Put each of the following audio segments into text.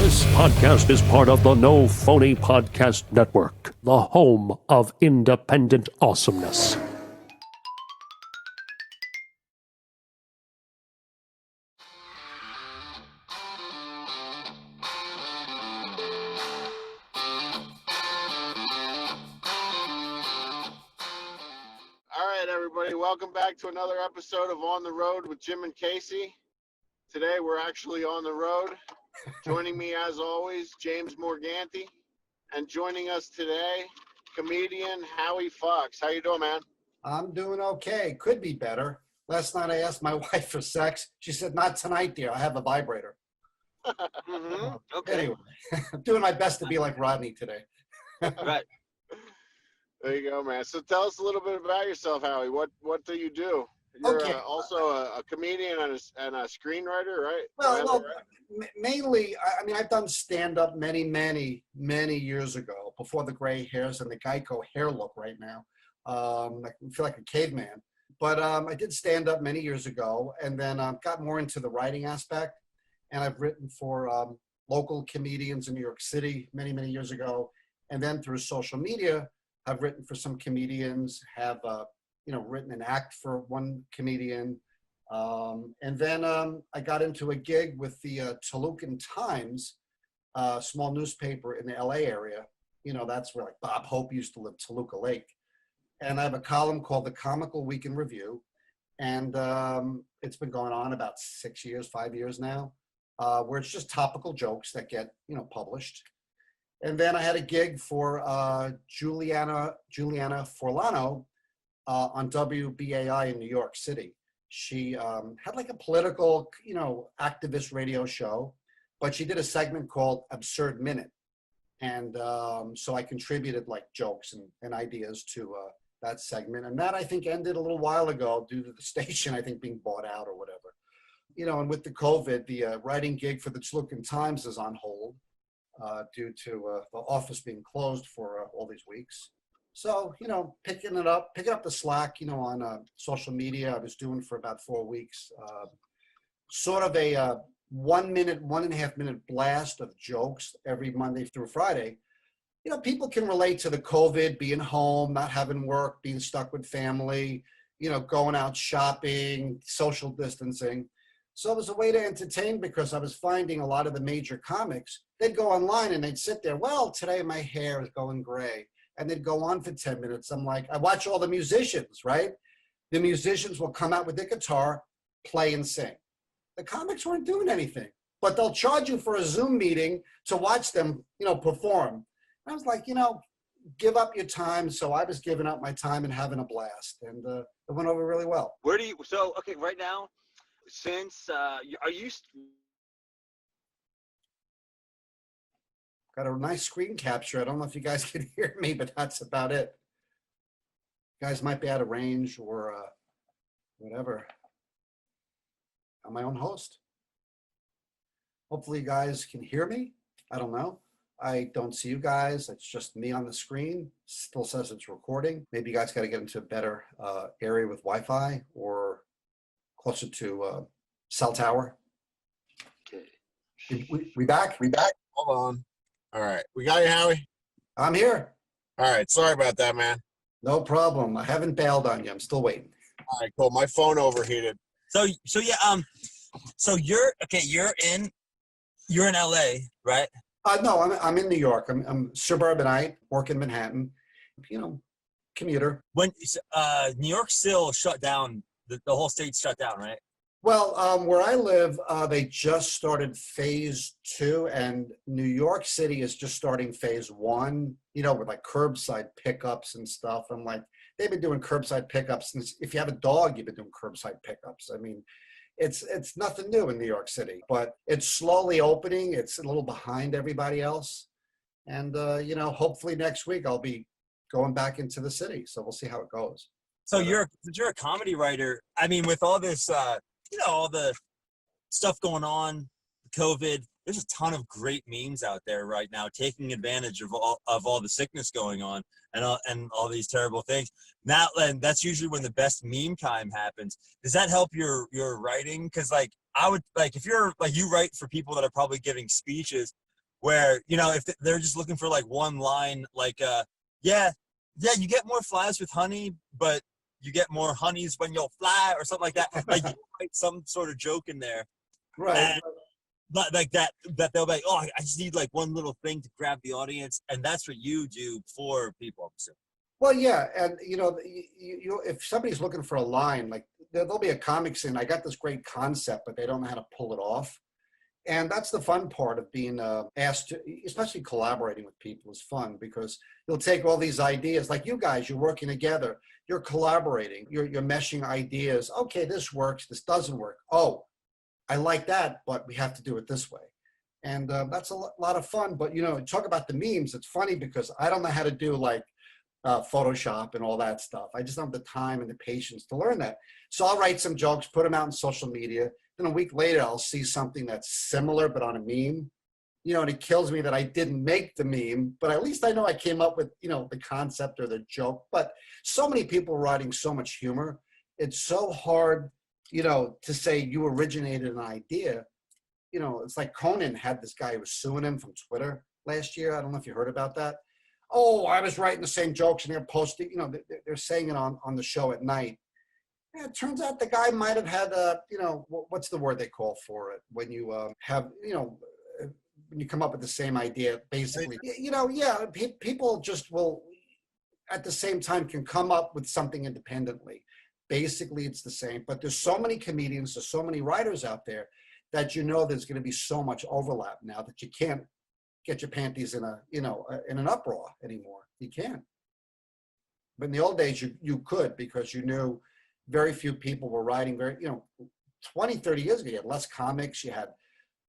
This podcast is part of the No Phony Podcast Network, the home of independent awesomeness. All right, everybody, welcome back to another episode of On the Road with Jim and Casey. Today, we're actually on the road. Joining me, as always, James Morganti. And joining us today, comedian Howie Fox. How you doing, man? I'm doing okay. Could be better. Last night, I asked my wife for sex. She said, "Not tonight, dear. I have a vibrator." Okay. Anyway, I'm doing my best to be like Rodney today. Right. There you go, man. So tell us a little bit about yourself, Howie. What do you do? You're Okay. Also a comedian and a screenwriter, right? Well, mainly, I mean, I've done stand-up many years ago, before the gray hairs and the Geico hair look right now. I feel like a caveman. But I did stand-up many years ago, and then got more into the writing aspect. And I've written for local comedians in New York City many years ago. And then through social media, I've written for some comedians, have written an act for one comedian. And then I got into a gig with the Tolucan Times, small newspaper in the LA area. You know, that's where like Bob Hope used to live, Toluca Lake. And I have a column called the Comical Week in Review. And it's been going on about 5 years now, where it's just topical jokes that get, published. And then I had a gig for Juliana Forlano on WBAI in New York City. She had like a political, activist radio show, but she did a segment called Absurd Minute. And so I contributed like jokes and ideas to that segment. And that I think ended a little while ago due to the station, I think, being bought out or whatever. And with the COVID, the writing gig for the Tolucan Times is on hold due to the office being closed for all these weeks. So, picking up the slack, on social media, I was doing for about 4 weeks, sort of a 1.5 minute blast of jokes every Monday through Friday. People can relate to the COVID, being home, not having work, being stuck with family, going out shopping, social distancing. So it was a way to entertain, because I was finding a lot of the major comics, they'd go online and they'd sit there, well, today my hair is going gray. And they'd go on for 10 minutes. I'm like, I watch all the musicians, right? The musicians will come out with their guitar, play and sing. The comics weren't doing anything, but they'll charge you for a Zoom meeting to watch them, perform. And I was like, give up your time. So I was giving up my time and having a blast, and it went over really well. Okay, right now, since, are you? Got a nice screen capture. I don't know if you guys can hear me, but that's about it. You guys might be out of range or whatever. I'm my own host. Hopefully you guys can hear me. I don't know. I don't see you guys. It's just me on the screen. Still says it's recording. Maybe you guys got to get into a better area with Wi-Fi or closer to cell tower. Okay. We back? Hold on. All right. We got you, Howie? I'm here. All right. Sorry about that, man. No problem. I haven't bailed on you. I'm still waiting. All right, cool. My phone overheated. So you're in LA, right? No, I'm in New York. I'm suburbanite, work in Manhattan, commuter. When New York still shut down, the whole state's shut down, right? Well, where I live, they just started phase 2, and New York City is just starting phase 1, with like curbside pickups and stuff. I'm like, they've been doing curbside pickups since, if you have a dog, you've been doing curbside pickups. I mean, it's nothing new in New York City, but it's slowly opening. It's a little behind everybody else. And, hopefully next week I'll be going back into the city. So we'll see how it goes. So you're a comedy writer. I mean, with all this, all the stuff going on, COVID, there's a ton of great memes out there right now, taking advantage of all the sickness going on and all these terrible things. Now, and that's usually when the best meme time happens. Does that help your writing? Because I would if you're you write for people that are probably giving speeches, where, you know, if they're just looking for like one line, like, yeah, you get more flies with honey, but you get more honeys when you'll fly or something like that. Like you write some sort of joke in there. Right. And, but like that they'll be like, oh, I just need like one little thing to grab the audience. And that's what you do for people, I'm assuming. Well, yeah, and you know, if somebody's looking for a line, like there'll be a comic scene. I got this great concept, but they don't know how to pull it off, and that's the fun part of being asked to, especially collaborating with people, is fun because you'll take all these ideas, like you guys, you're working together, you're collaborating, you're meshing ideas. Okay, this works, this doesn't work. Oh, I like that, but we have to do it this way, and that's a lot of fun. But you know, talk about the memes. It's funny because I don't know how to do like Photoshop and all that stuff. I just don't have the time and the patience to learn that. So I'll write some jokes, put them out on social media. Then a week later, I'll see something that's similar, but on a meme, you know, and it kills me that I didn't make the meme, but at least I know I came up with, you know, the concept or the joke. But so many people are writing so much humor. It's so hard, you know, to say you originated an idea. You know, it's like Conan had this guy who was suing him from Twitter last year. I don't know if you heard about that. Oh, I was writing the same jokes and they're posting, you know, they're saying it on the show at night. And it turns out the guy might have had a, you know, what's the word they call for it? When you have, you know, when you come up with the same idea, basically, you know, yeah, people just will, at the same time, can come up with something independently. Basically, it's the same, but there's so many comedians, there's so many writers out there that, you know, there's going to be so much overlap now that you can't get your panties in a, you know, in an uproar anymore. You can't. But in the old days, you could, because you knew very few people were writing very, you know, 20, 30 years ago, you had less comics, you had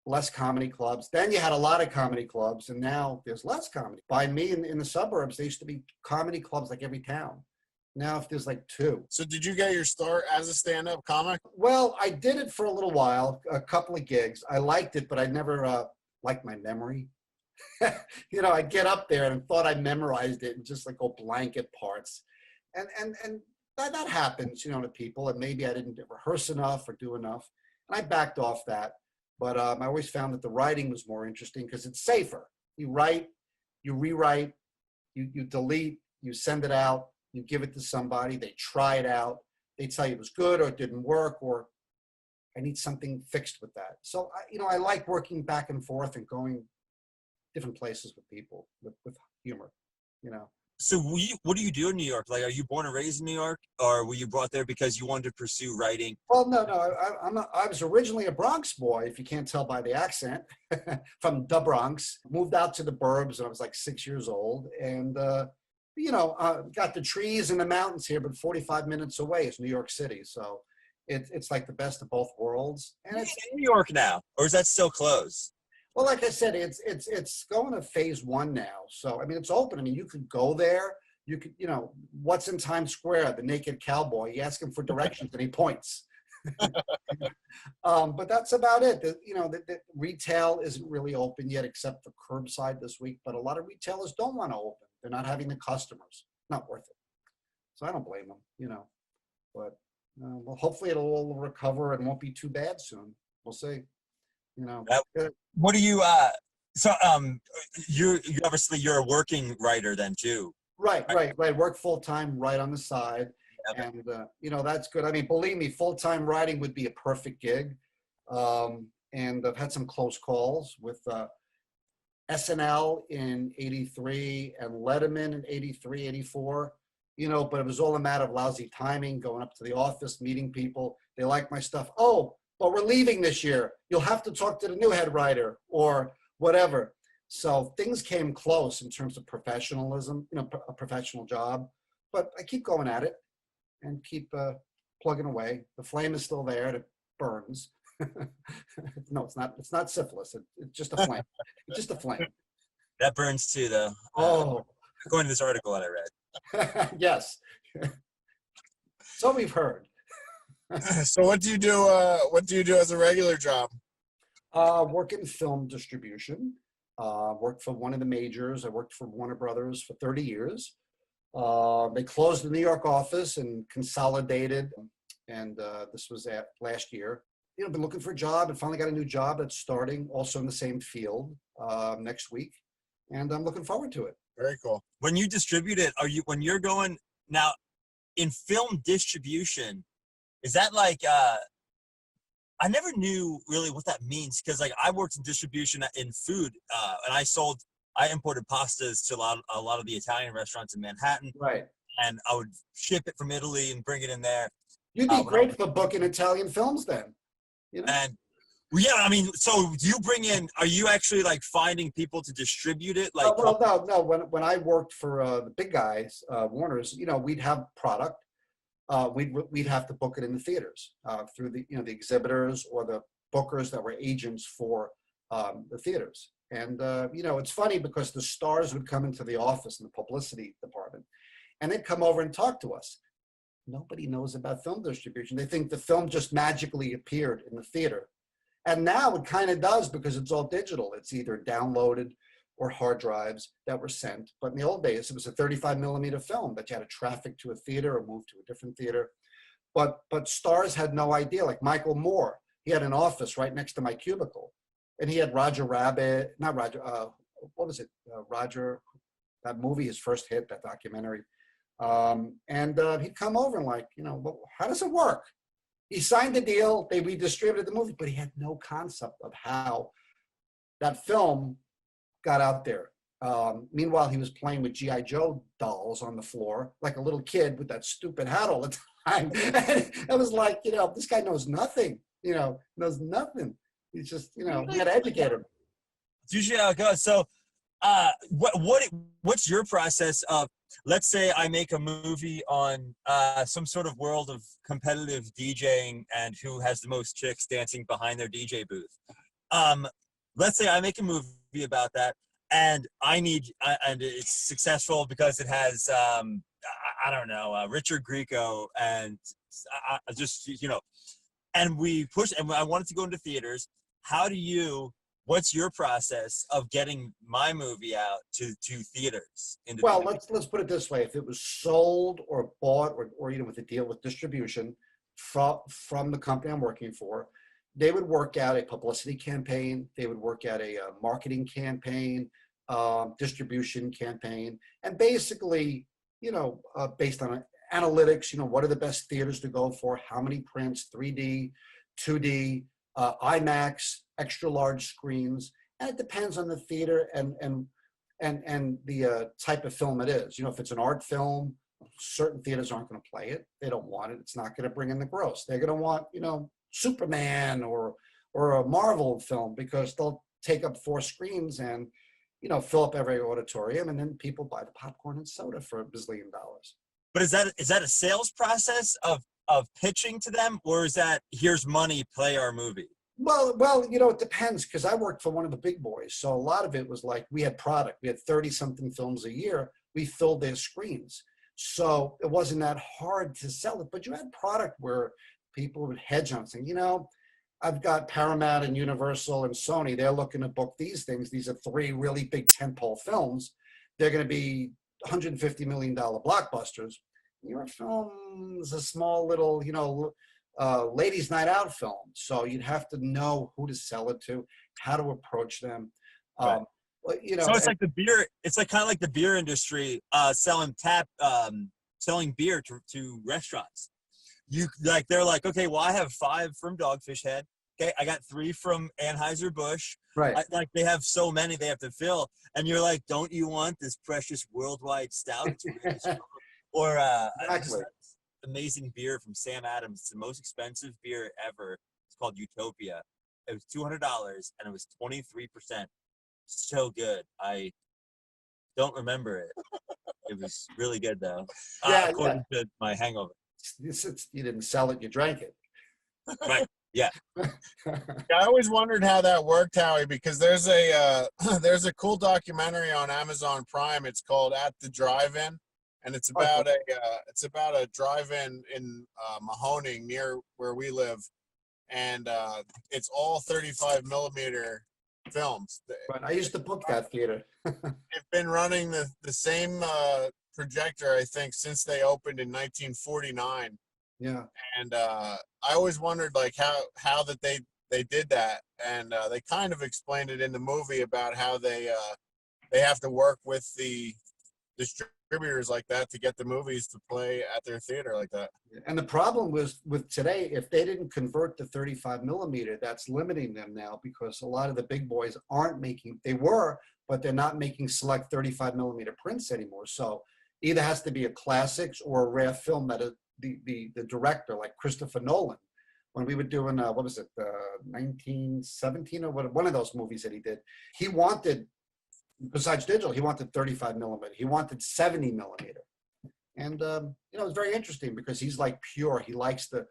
less comedy clubs. Then you had a lot of comedy clubs, and now there's less comedy. By me, in the suburbs, there used to be comedy clubs like every town. Now, if there's like 2. So did you get your start as a stand-up comic? Well, I did it for a little while, a couple of gigs. I liked it, but I never liked my memory. You know, I'd get up there and thought I memorized it and just like go blanket parts. And that happens, you know, to people. And maybe I didn't rehearse enough or do enough. And I backed off that. But I always found that the writing was more interesting because it's safer. You write, you rewrite, you delete, you send it out, you give it to somebody, they try it out. They tell you it was good or it didn't work, or I need something fixed with that. So, you know, I like working back and forth and going different places with people with humor, you know. So what do you do in New York? Like, are you born and raised in New York, or were you brought there because you wanted to pursue writing? Well, no, I was originally a Bronx boy, if you can't tell by the accent, from the Bronx. Moved out to the burbs when I was like 6 years old, and you know, got the trees and the mountains here, but 45 minutes away is New York City. So it's like the best of both worlds. And it's in New York now, or is that still closed? Well, like I said, it's going to phase 1 now. So, I mean, it's open. I mean, you could go there. You could, you know, what's in Times Square? The naked cowboy. You ask him for directions and he points. But that's about it. You know, the retail isn't really open yet, except for curbside this week. But a lot of retailers don't want to open. They're not having the customers. Not worth it. So I don't blame them, you know. But well, hopefully it'll all recover and won't be too bad soon. We'll see. You know. What do you you obviously you're a working writer then too. Right. Work full time, right on the side, and you know, that's good. I mean, believe me, full time writing would be a perfect gig. And I've had some close calls with SNL in '83 and Letterman in '83, '84. You know, but it was all a matter of lousy timing. Going up to the office, meeting people. They like my stuff. Oh, but we're leaving this year. You'll have to talk to the new head writer or whatever. So things came close in terms of professionalism, you know, a professional job. But I keep going at it and keep plugging away. The flame is still there. It burns. No, it's not. It's not syphilis. It's just a flame. It's just a flame. That burns too, though. According to this article that I read. Yes. So we've heard. So what do you do? What do you do as a regular job? Work in film distribution. Worked for one of the majors. I worked for Warner Brothers for 30 years. They closed the New York office and consolidated, and this was last year. been looking for a job and finally got a new job that's starting also in the same field next week. And I'm looking forward to it. Very cool. When you distribute it, when you're going now in film distribution, is that like, I never knew really what that means, because like I worked in distribution in food, and I imported pastas to a lot of the Italian restaurants in Manhattan, Right. and I would ship it from Italy and bring it in there. You'd be great for booking Italian films then. And yeah, I mean, so do you bring in? Are you actually like finding people to distribute it? Like, no. When I worked for the big guys, Warner's, we'd have product. We'd have to book it in the theaters through the the exhibitors or the bookers that were agents for the theaters. And it's funny because the stars would come into the office in the publicity department, and they'd come over and talk to us. Nobody knows about film distribution. They think the film just magically appeared in the theater. And now it kind of does, because it's all digital. It's either downloaded or hard drives that were sent. But in the old days, it was a 35 millimeter film that you had to traffic to a theater or move to a different theater. But stars had no idea. Like Michael Moore, he had an office right next to my cubicle. And he had Roger Rabbit, not Roger, what was it? Roger, that movie, his first hit, that documentary. And he'd come over and like, well, how does it work? He signed the deal, we distributed the movie, but he had no concept of how that film got out there. Meanwhile, he was playing with G.I. Joe dolls on the floor, like a little kid with that stupid hat all the time. And it was like, this guy knows nothing, knows nothing. He's just, we got to educate him. It's usually how it goes. So what's your process of, let's say I make a movie on some sort of world of competitive DJing and who has the most chicks dancing behind their DJ booth. Let's say I make a movie about that, and and it's successful because it has, I don't know, Richard Grieco, and I just, and we push, and I want it to go into theaters. What's your process of getting my movie out to theaters? Well, let's put it this way. If it was sold or bought or with a deal with distribution from the company I'm working for, they would work out a publicity campaign. They would work out a marketing campaign, distribution campaign. And basically, based on analytics, what are the best theaters to go for? How many prints, 3D, 2D, IMAX, extra large screens, and it depends on the theater and the type of film it is. If it's an art film, certain theaters aren't going to play it. They don't want it. It's not going to bring in the gross. They're going to want, Superman or a Marvel film, because they'll take up 4 screens and, fill up every auditorium, and then people buy the popcorn and soda for $1 bazillion. But is that a sales process of pitching to them, or is that here's money, play our movie? Well, it depends, because I worked for one of the big boys. So a lot of it was like, we had product. We had 30-something films a year. We filled their screens. So it wasn't that hard to sell it. But you had product where people would hedge on saying, I've got Paramount and Universal and Sony. They're looking to book these things. These are 3 really big tentpole films. They're going to be $150 million blockbusters. Your film is a small little, ladies' night out film. So you'd have to know who to sell it to, how to approach them. Right. So it's like the beer. It's like kind of like the beer industry, selling beer to restaurants. They're like, okay, well, I have 5 from Dogfish Head. Okay, I got 3 from Anheuser-Busch. Right. They have so many they have to fill, and you're like, don't you want this precious worldwide stout? Or Exactly. Amazing beer from Sam Adams. It's the most expensive beer ever. It's called Utopia. It was $200 and it was 23%. So good. I don't remember it. It was really good though. According to my hangover. You didn't sell it, you drank it. Right. Yeah. I always wondered how that worked, Howie, because there's a cool documentary on Amazon Prime. It's called At the Drive-In, and it's about a drive-in in Mahoning, near where we live, and it's all 35 millimeter films. But I used to book that theater. They've been running the same projector, I think, since they opened in 1949. Yeah. And I always wondered like how that they did that, and they kind of explained it in the movie about how they have to work with the distributors like that to get the movies to play at their theater like that. And the problem was with today, if they didn't convert to 35 millimeter, that's limiting them now, because a lot of the big boys aren't making, they were, but they're not making select 35 millimeter prints anymore. So either has to be a classics or a rare film that the director, like Christopher Nolan, when we were doing, what was it, 1917 or what, one of those movies that he did, he wanted, besides digital, he wanted 35 millimeter. He wanted 70 millimeter. And, it's very interesting because he's like pure. He likes the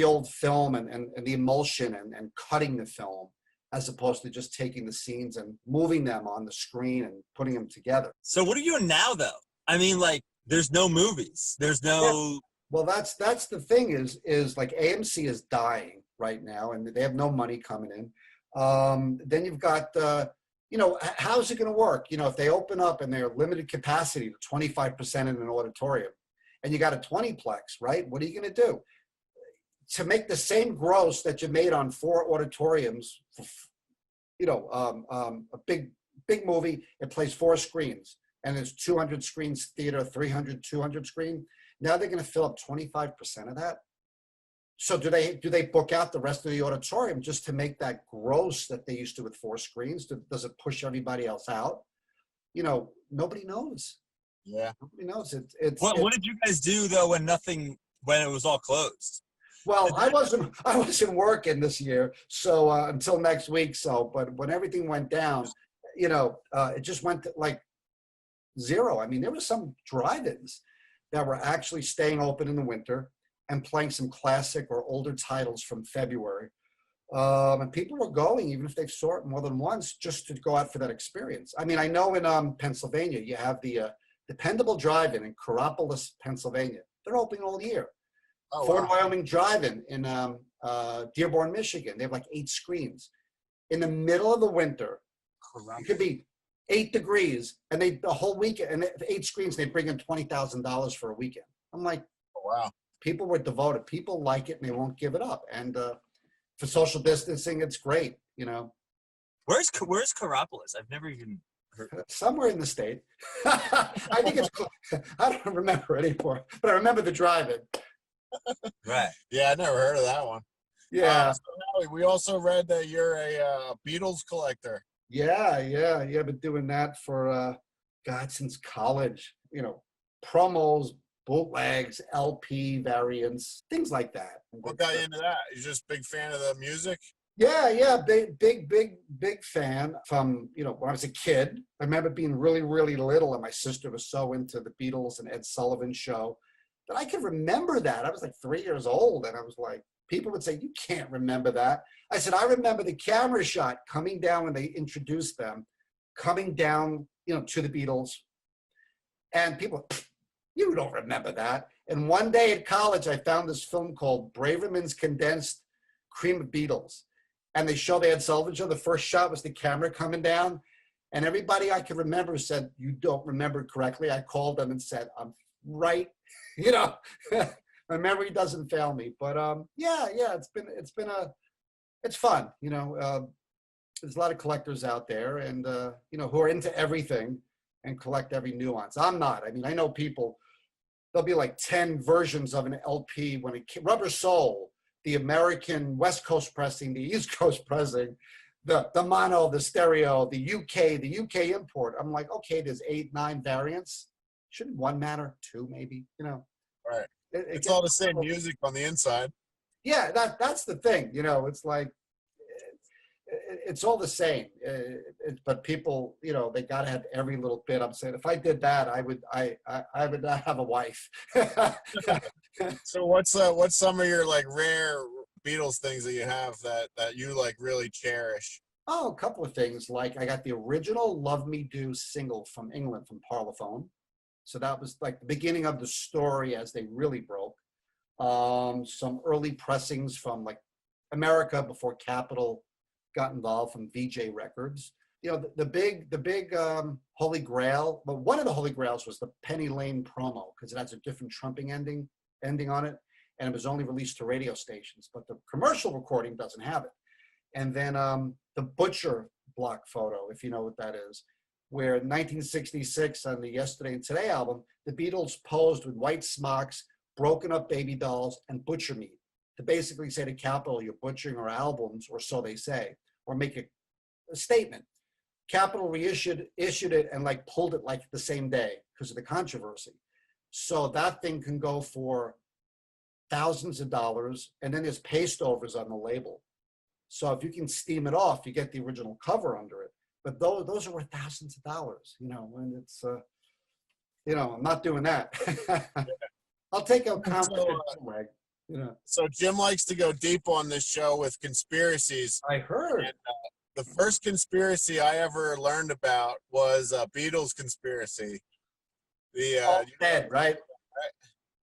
old film and the emulsion and cutting the film, as opposed to just taking the scenes and moving them on the screen and putting them together. So what are you doing now, though? I mean, like, there's no movies. There's no... Yeah. Well, that's the thing is like AMC is dying right now, and they have no money coming in. Then you've got, how's it going to work? If they open up and they're limited capacity to 25% in an auditorium, and you got a 20-plex, right? What are you going to do? To make the same gross that you made on 4 auditoriums, a big movie, it plays 4 screens, and there's 200 screens theater, 300, 200 screen. Now they're going to fill up 25% of that. So do they book out the rest of the auditorium just to make that gross that they used to with 4 screens? Does it push everybody else out? Nobody knows. Yeah. Nobody knows. What did you guys do though when it was all closed? Well, I wasn't working this year, so until next week. So, but when everything went down, it just went to like zero. I mean, there were some drive-ins that were actually staying open in the winter and playing some classic or older titles from February. And people were going, even if they've saw it more than once, just to go out for that experience. I mean, I know in Pennsylvania, you have the Dependable Drive-In in Coraopolis, Pennsylvania. They're open all year. Oh, Fort wow. Wyoming Drive-In in Dearborn, Michigan. They have like 8 screens. In the middle of the winter, it could be 8 degrees, and the whole weekend, and 8 screens, they bring in $20,000 for a weekend. I'm like, Oh, wow. people were devoted. People like it, and they won't give it up. And for social distancing, it's great. Where's Coraopolis? I've never even heard. Somewhere in the state. I think it's. I don't remember anymore, but I remember the drive-in. Right. Yeah, I never heard of that one. Yeah. So, Howie, we also read that you're a Beatles collector. Yeah. I've been doing that for since college. Promos, bootlegs, LP variants, things like that. What got you into that? You're just a big fan of the music? Yeah, big fan from, when I was a kid. I remember being really, really little, and my sister was so into the Beatles and Ed Sullivan Show that I could remember that. I was like 3 years old, and I was like, people would say, you can't remember that. I said, I remember the camera shot coming down when they introduced them, coming down, to the Beatles. And people, you don't remember that. And one day at college, I found this film called Braverman's Condensed Cream of Beatles. And they showed the Ed Sullivan Show. The first shot was the camera coming down. And everybody I could remember said, you don't remember it correctly. I called them and said, I'm right. My memory doesn't fail me. But it's fun. There's a lot of collectors out there, and who are into everything and collect every nuance. I'm not. I mean, I know people. There'll be like 10 versions of an LP when Rubber Soul, the American West Coast pressing, the East Coast pressing, the mono, the stereo, the UK import. I'm like, okay, there's 8, 9 variants. Shouldn't one matter? 2 maybe, Right. It's all the same music on the inside. Yeah, that's the thing. It's like, it's all the same. But people, they got to have every little bit. I'm saying, if I did that, I would not have a wife. So what's some of your like rare Beatles things that you have that you like really cherish? Oh, a couple of things. Like I got the original Love Me Do single from England, from Parlophone. So that was like the beginning of the story as they really broke. Some early pressings from like America before Capitol got involved, from VJ Records. The big Holy Grail, but one of the Holy Grails was the Penny Lane promo, because it has a different trumping ending on it. and it was only released to radio stations, but the commercial recording doesn't have it. And then the Butcher block photo, if you know what that is, where in 1966 on the Yesterday and Today album, the Beatles posed with white smocks, broken up baby dolls, and butcher meat to basically say to Capitol, you're butchering our albums, or so they say, or make a statement. Capitol issued it and like pulled it like the same day because of the controversy. So that thing can go for thousands of dollars, and then there's paste overs on the label. So if you can steam it off, you get the original cover under it. But those are worth thousands of dollars, and it's, I'm not doing that. I'll take a compliment, So Jim likes to go deep on this show with conspiracies. I heard. And, the first conspiracy I ever learned about was a Beatles conspiracy. Paul's dead, right?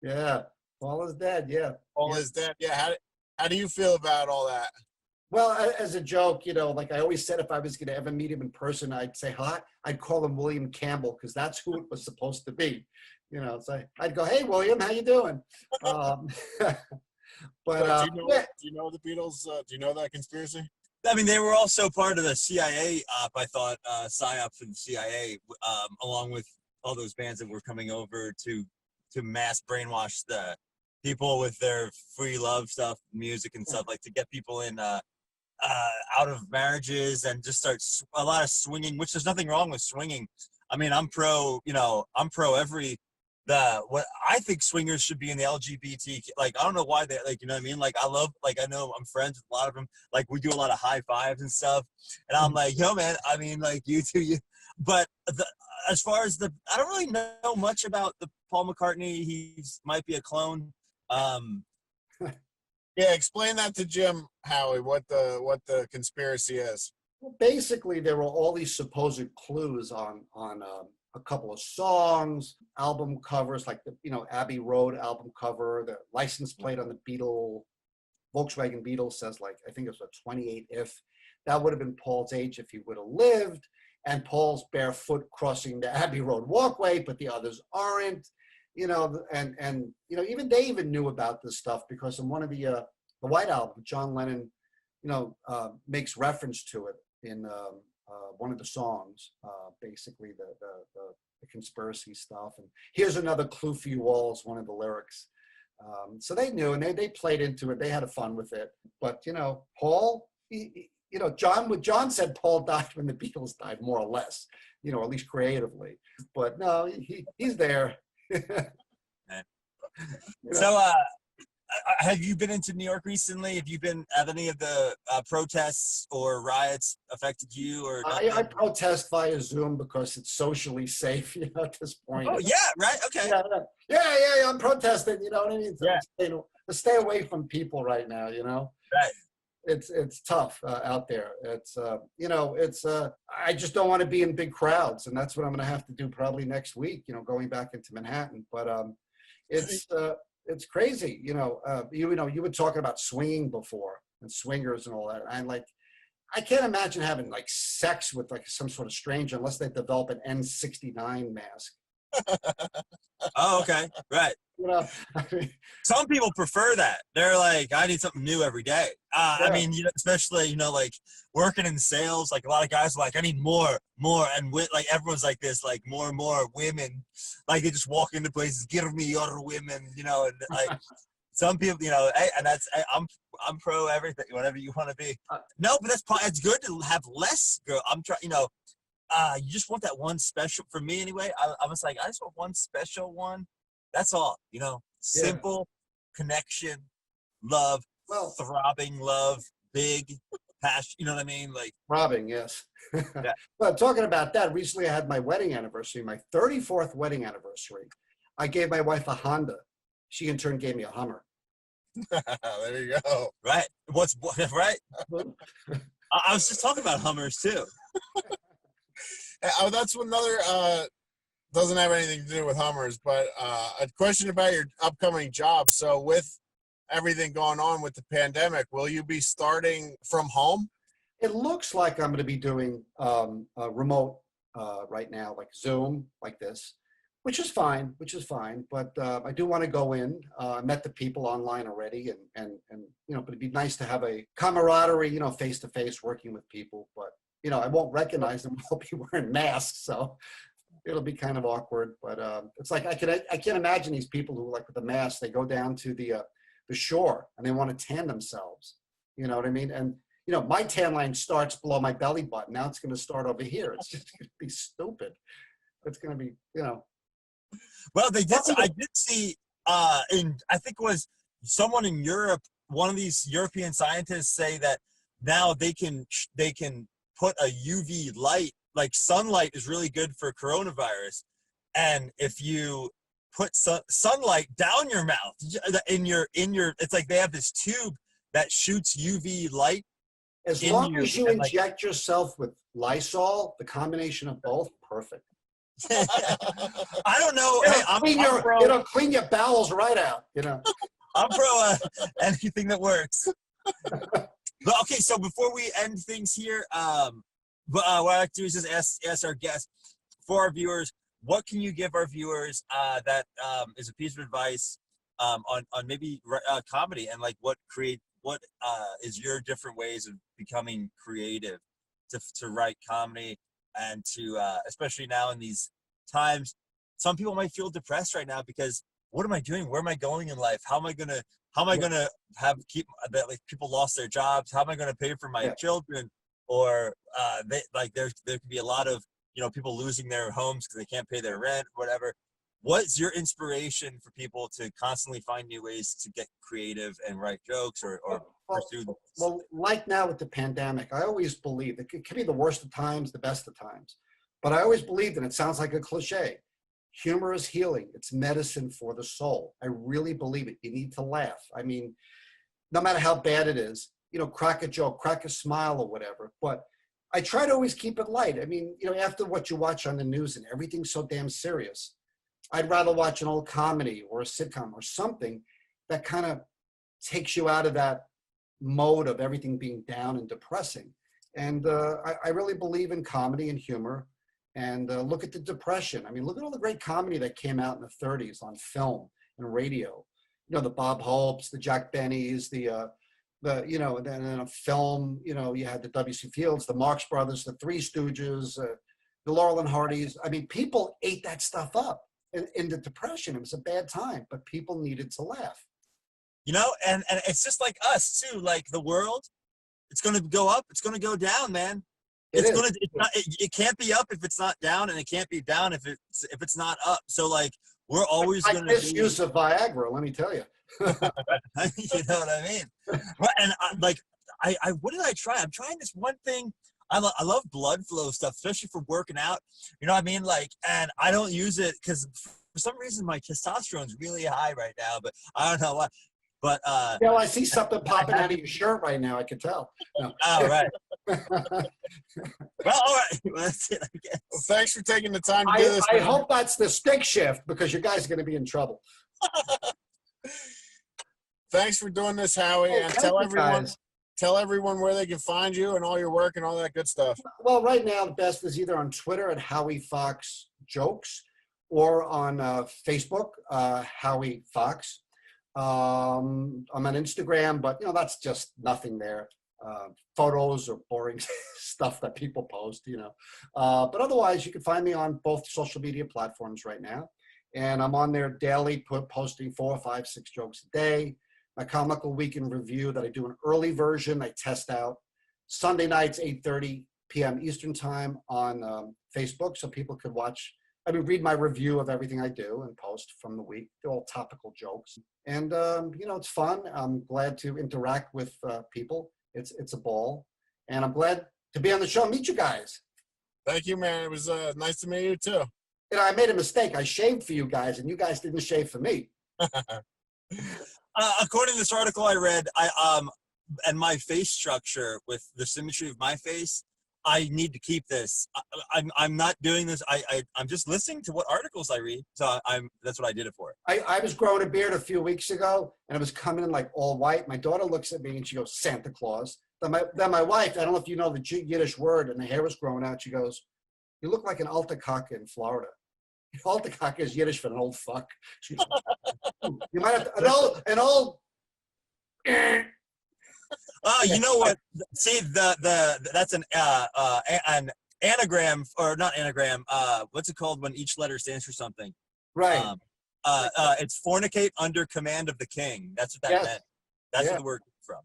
Yeah, Paul is dead. Yeah, Paul is dead. Yeah. How do you feel about all that? Well, as a joke, like I always said, if I was going to ever meet him in person, I'd say hi. I'd call him William Campbell because that's who it was supposed to be. So I'd go, "Hey, William, how you doing?" But do you know the Beatles? Do you know that conspiracy? I mean, they were also part of the CIA op, I thought, PSYOP for the CIA, along with all those bands that were coming over to mass brainwash the people with their free love stuff, music and stuff, like to get people in out of marriages and just start a lot of swinging, which there's nothing wrong with swinging. I mean, I'm pro what I think swingers should be in the LGBT, like, I don't know why they, like, you know what I mean? Like, I know I'm friends with a lot of them. Like, we do a lot of high fives and stuff. And I'm like, yo, man, I mean, like, you too, but as far as I don't really know much about the Paul McCartney. He's might be a clone. Yeah, explain that to Jim, Howie, what the conspiracy is. Well, basically, there were all these supposed clues on a couple of songs, album covers, like the Abbey Road album cover, the license plate on the Volkswagen Beetle says, like, I think it was a 28 if. That would have been Paul's age if he would have lived, and Paul's barefoot crossing the Abbey Road walkway, but the others aren't. And even they even knew about this stuff because in one of the White Album, John Lennon, makes reference to it in one of the songs, basically the conspiracy stuff. And here's another clue for you all is one of the lyrics. So they knew, and they played into it. They had fun with it. But Paul, John said Paul died when the Beatles died, more or less, at least creatively. But no, he's there. So, have you been into New York recently? Have any of the protests or riots affected you? Or I protest via Zoom because it's socially safe, at this point. Oh yeah, right. Okay. Yeah. I'm protesting. You know what I mean? Yeah. Stay away from people right now. Right. It's tough out there. It's I just don't want to be in big crowds, and that's what I'm going to have to do probably next week. Going back into Manhattan, but it's crazy. You were talking about swinging before and swingers and all that. I can't imagine having like sex with like some sort of stranger unless they develop an N69 mask. Oh, okay, right. Some people prefer that. They're like, I need something new every day. I mean, especially like working in sales, like a lot of guys are like, I need more, and like everyone's like this, like more and more women, like they just walk into places, give me your women, and like some people, and I'm pro everything, whatever you want to be. No, but it's good to have less girl. I'm trying, you just want that one special. For me anyway, I was like, I just want one special one. That's all, simple connection, love, throbbing love, big passion. You know what I mean? Like throbbing, yes. Yeah. Well, talking about that, recently I had my wedding anniversary, my 34th wedding anniversary. I gave my wife a Honda. She in turn gave me a Hummer. There you go. Right. Right? I was just talking about Hummers too. That's another. Doesn't have anything to do with Hummers, but a question about your upcoming job. So with everything going on with the pandemic, will you be starting from home? It looks like I'm going to be doing remote right now, like Zoom, like this. which is fine. But I do want to go in. I met the people online already, and but it'd be nice to have a camaraderie, face to face, working with people. But I won't recognize them. I'll be wearing masks, so it'll be kind of awkward. But it's like I can't imagine these people who, like, with the mask, they go down to the shore and they want to tan themselves. You know what I mean? And my tan line starts below my belly button. Now it's going to start over here. It's just going to be stupid. It's going to be, Well, they did. I did see, I think it was someone in Europe, one of these European scientists, say that now they can put a UV light, like sunlight, is really good for coronavirus, and if you put sunlight down your mouth, in your, it's like they have this tube that shoots UV light. As long as you inject yourself with Lysol, the combination of both, perfect. I don't know. It'll clean your bowels right out. I'm pro anything that works. But okay, so before we end things here, what I like to do is just ask our guests, for our viewers, what can you give our viewers that is a piece of advice on maybe comedy, and like what is your different ways of becoming creative to write comedy, and to especially now in these times, some people might feel depressed right now because what am I doing? Where am I going in life? How am I gonna keep that, like, people lost their jobs? How am I gonna pay for my children? Or there could be a lot of people losing their homes because they can't pay their rent, or whatever. What's your inspiration for people to constantly find new ways to get creative and write jokes or pursue? Well, like now with the pandemic, I always believe it can be the worst of times, the best of times. But I always believed, and it sounds like a cliche, humor is healing. It's medicine for the soul. I really believe it. You need to laugh. I mean, no matter how bad it is, crack a joke, crack a smile or whatever. But I try to always keep it light. I mean, after what you watch on the news and everything's so damn serious, I'd rather watch an old comedy or a sitcom or something that kind of takes you out of that mode of everything being down and depressing. And I really believe in comedy and humor. And look at the Depression. I mean, look at all the great comedy that came out in the 30s on film and radio. The Bob Hopes, the Jack Bennys, and then a film, you had the W.C. Fields, the Marx Brothers, the Three Stooges, the Laurel and Hardys. I mean, people ate that stuff up in the Depression. It was a bad time, but people needed to laugh. And it's just like us too. Like the world, it's going to go up, it's going to go down, man. It can't be up if it's not down, and it can't be down if it's not up. So like we're always going to misuse of Viagra, let me tell you. You know what I mean? And what did I try? I'm trying this one thing. I love blood flow stuff, especially for working out. You know what I mean? Like, and I don't use it because for some reason my testosterone's really high right now, but I don't know why. But I see something popping out of your shirt right now. I can tell. No. Oh, right. Well, all right. Well, that's it, I guess. Well, thanks for taking the time to do this. I hope that's the stick shift, because you guys are going to be in trouble. Thanks for doing this, Howie, and tell everyone where they can find you and all your work and all that good stuff. Well, right now the best is either on Twitter at Howie Fox Jokes, or on Facebook, Howie Fox. I'm on Instagram, but that's just nothing there. Photos or boring stuff that people post, but otherwise you can find me on both social media platforms right now, and I'm on there daily, posting 4, 5, 6 jokes a day. My comical weekend review that I do an early version, I test out Sunday nights, 8:30 p.m. Eastern time on Facebook, so people could read my review of everything I do and post from the week. They're all topical jokes. And, it's fun. I'm glad to interact with people. It's a ball. And I'm glad to be on the show and meet you guys. Thank you, man. It was nice to meet you, too. I made a mistake. I shaved for you guys, and you guys didn't shave for me. According to this article I read, and my face structure with the symmetry of my face, I need to keep this. I'm not doing this. I'm just listening to what articles I read. So that's what I did it for. I was growing a beard a few weeks ago, and it was coming in like all white. My daughter looks at me and she goes, Santa Claus. Then my wife, I don't know if you know the Yiddish word, and the hair was growing out. She goes, you look like an alta caca in Florida. Altercock is Yiddish for an old fuck. You might have to, an old. Oh, you know what? See, that's an anagram, or not anagram. What's it called when each letter stands for something? Right. It's fornicate under command of the king. That's what that meant. That's what the word came from.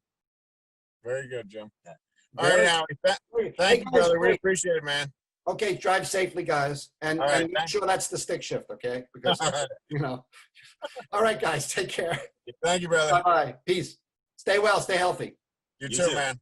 Very good, Jim. Yeah. All right, Howie. Thank you, brother. We appreciate it, man. Okay, drive safely, guys, and make sure that's the stick shift, okay? Because All right, guys, take care. Thank you, brother. Bye. Peace. Stay well. Stay healthy. You too, man.